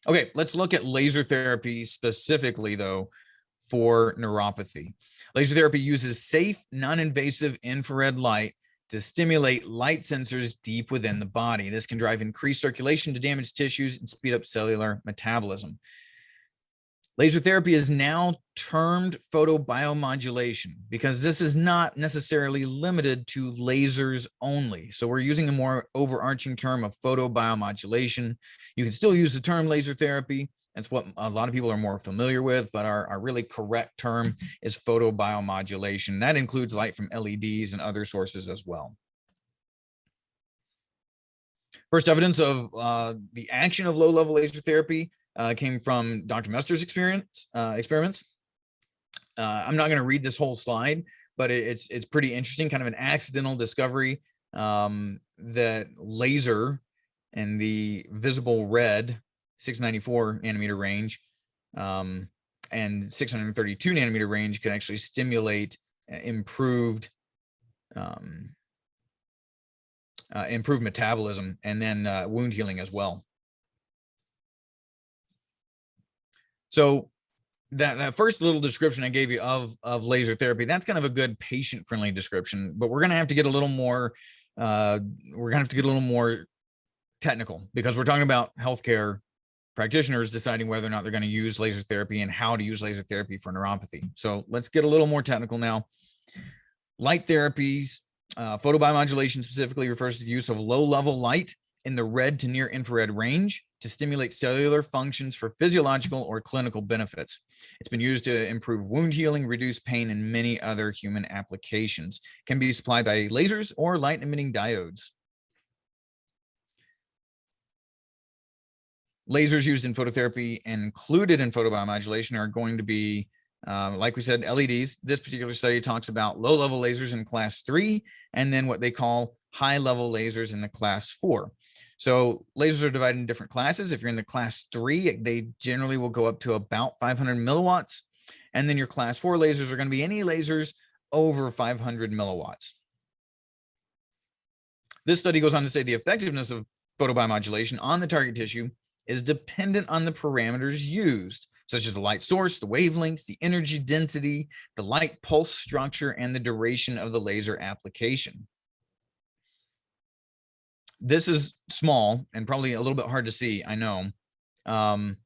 Okay, let's look at laser therapy specifically, though, for neuropathy. Laser therapy uses safe, non-invasive infrared light to stimulate light sensors deep within the body. This can drive increased circulation to damaged tissues and speed up cellular metabolism. Laser therapy is now termed photobiomodulation because this is not necessarily limited to lasers only. So we're using a more overarching term of photobiomodulation. You can still use the term laser therapy. That's what a lot of people are more familiar with, but our really correct term is photobiomodulation. That includes light from LEDs and other sources as well. First evidence of the action of low-level laser therapy came from Dr. Mester's experiments. I'm not going to read this whole slide, but it's pretty interesting, kind of an accidental discovery that laser in the visible red 694 nanometer range and 632 nanometer range can actually stimulate improved metabolism and then wound healing as well. So that first little description I gave you of laser therapy, that's kind of a good patient-friendly description, but we're going to have to get a little more technical because we're talking about healthcare practitioners deciding whether or not they're going to use laser therapy and how to use laser therapy for neuropathy. So let's get a little more technical now. Light therapies, photobiomodulation specifically refers to the use of low-level light in the red to near infrared range to stimulate cellular functions for physiological or clinical benefits. It's been used to improve wound healing, reduce pain, and many other human applications. It can be supplied by lasers or light-emitting diodes. Lasers used in phototherapy and included in photobiomodulation are going to be, like we said, LEDs. This particular study talks about low-level lasers in class 3 and then what they call high-level lasers in the class 4. So lasers are divided in different classes. If you're in the class 3, they generally will go up to about 500 milliwatts. And then your class 4 lasers are going to be any lasers over 500 milliwatts. This study goes on to say the effectiveness of photobiomodulation on the target tissue is dependent on the parameters used, such as the light source, the wavelengths, the energy density, the light pulse structure, and the duration of the laser application. This is small and probably a little bit hard to see, I know, but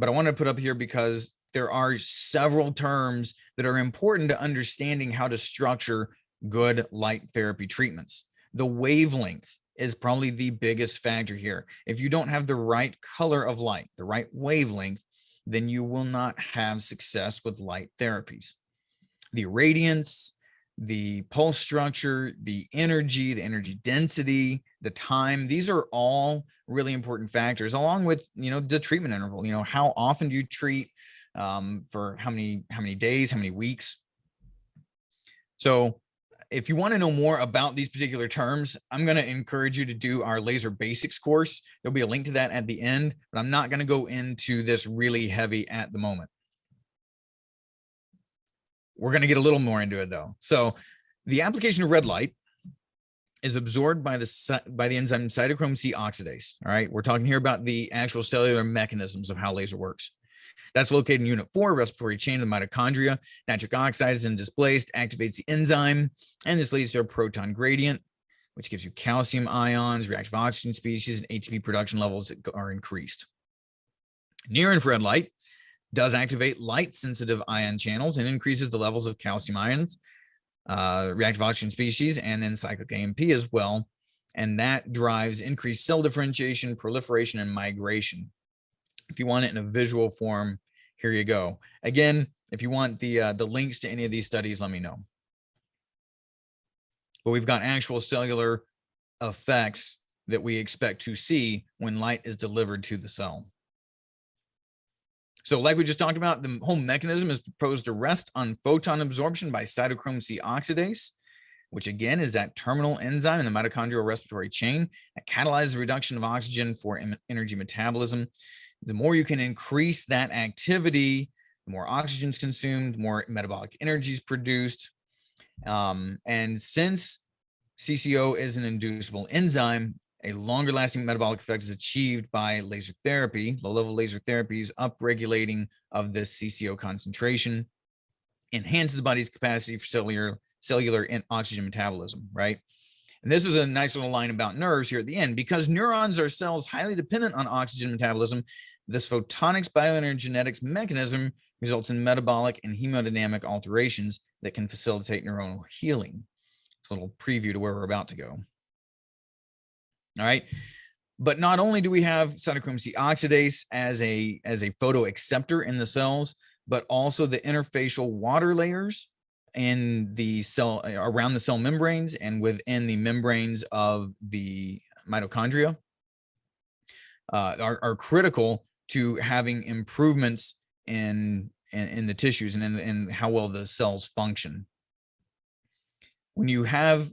I want to put up here because there are several terms that are important to understanding how to structure good light therapy treatments. The wavelength is probably the biggest factor here. If you don't have the right color of light, the right wavelength, then you will not have success with light therapies. The irradiance, the pulse structure, the energy density, the time, these are all really important factors, along with, the treatment interval. How often do you treat, for how many days, how many weeks? So if you want to know more about these particular terms, I'm going to encourage you to do our laser basics course. There'll be a link to that at the end, but I'm not going to go into this really heavy at the moment. We're going to get a little more into it though. So the application of red light is absorbed by the enzyme cytochrome C oxidase. All right. We're talking here about the actual cellular mechanisms of how laser works. That's located in unit 4, respiratory chain of the mitochondria. Nitric oxide is displaced, activates the enzyme, and this leads to a proton gradient, which gives you calcium ions, reactive oxygen species, and ATP production levels that are increased. Near infrared light does activate light-sensitive ion channels and increases the levels of calcium ions, reactive oxygen species, and then cyclic AMP as well. And that drives increased cell differentiation, proliferation, and migration. If you want it in a visual form, here you go. Again, if you want the links to any of these studies, let me know. But we've got actual cellular effects that we expect to see when light is delivered to the cell. So like we just talked about, the whole mechanism is proposed to rest on photon absorption by cytochrome C oxidase, which again is that terminal enzyme in the mitochondrial respiratory chain that catalyzes the reduction of oxygen for energy metabolism. The more you can increase that activity, the more oxygen is consumed, the more metabolic energy is produced. And since CCO is an inducible enzyme, A longer lasting metabolic effect is achieved by laser therapy. Low level laser therapies upregulating of this CCO concentration enhances the body's capacity for cellular and oxygen metabolism, right? And this is a nice little line about nerves here at the end. Because neurons are cells highly dependent on oxygen metabolism, this photonics bioenergetics mechanism results in metabolic and hemodynamic alterations that can facilitate neuronal healing. It's a little preview to where we're about to go. All right. But not only do we have cytochrome C oxidase as a photoacceptor in the cells, but also the interfacial water layers in the cell, around the cell membranes and within the membranes of the mitochondria are critical to having improvements in the tissues and in how well the cells function. When you have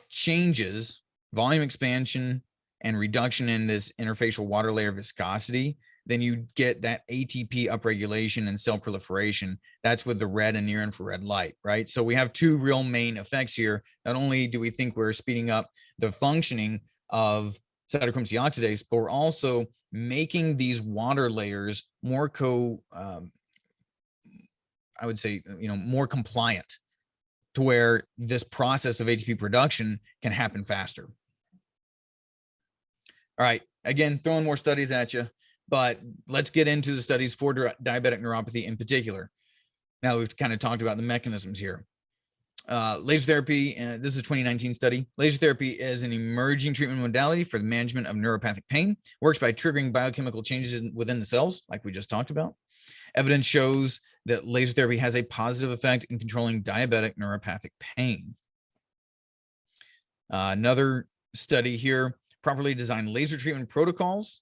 changes, volume expansion and reduction in this interfacial water layer viscosity, then you get that ATP upregulation and cell proliferation. That's with the red and near infrared light, right? So we have two real main effects here. Not only do we think we're speeding up the functioning of cytochrome C oxidase, but we're also making these water layers more I would say, more compliant to where this process of ATP production can happen faster. All right, again, throwing more studies at you, but let's get into the studies for diabetic neuropathy in particular. Now we've kind of talked about the mechanisms here. Laser therapy, this is a 2019 study. Laser therapy is an emerging treatment modality for the management of neuropathic pain. Works by triggering biochemical changes within the cells, like we just talked about. Evidence shows that laser therapy has a positive effect in controlling diabetic neuropathic pain. Another study here, properly designed laser treatment protocols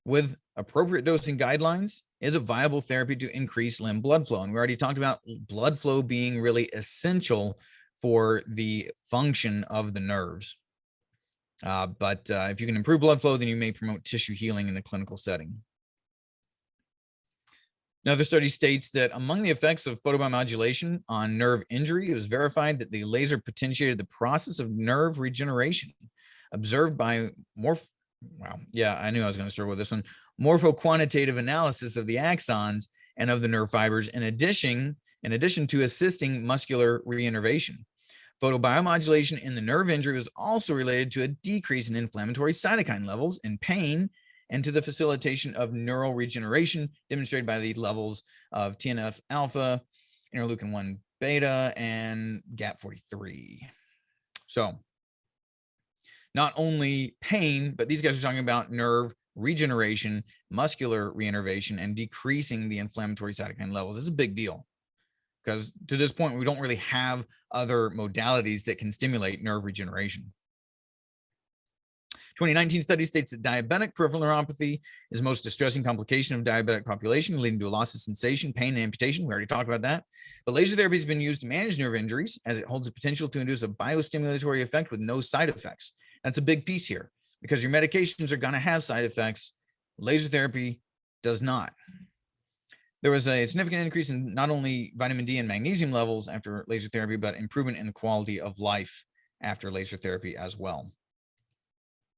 with appropriate dosing guidelines is a viable therapy to increase limb blood flow. And we already talked about blood flow being really essential for the function of the nerves. But if you can improve blood flow, then you may promote tissue healing in the clinical setting. Another study states that among the effects of photobiomodulation on nerve injury, it was verified that the laser potentiated the process of nerve regeneration observed by I knew I was going to start with this one. Morpho-quantitative analysis of the axons and of the nerve fibers, in addition to assisting muscular reinnervation. Photobiomodulation in the nerve injury was also related to a decrease in inflammatory cytokine levels in pain and to the facilitation of neural regeneration demonstrated by the levels of TNF alpha, interleukin 1 beta, and GAP43. So not only pain, but these guys are talking about nerve regeneration, muscular reinnervation, and decreasing the inflammatory cytokine levels. This is a big deal because to this point, we don't really have other modalities that can stimulate nerve regeneration. 2019 study states that diabetic peripheral neuropathy is the most distressing complication of diabetic population, leading to a loss of sensation, pain, and amputation. We already talked about that. But laser therapy has been used to manage nerve injuries as it holds the potential to induce a biostimulatory effect with no side effects. That's a big piece here because your medications are going to have side effects. Laser therapy does not. There was a significant increase in not only vitamin D and magnesium levels after laser therapy, but improvement in the quality of life after laser therapy as well.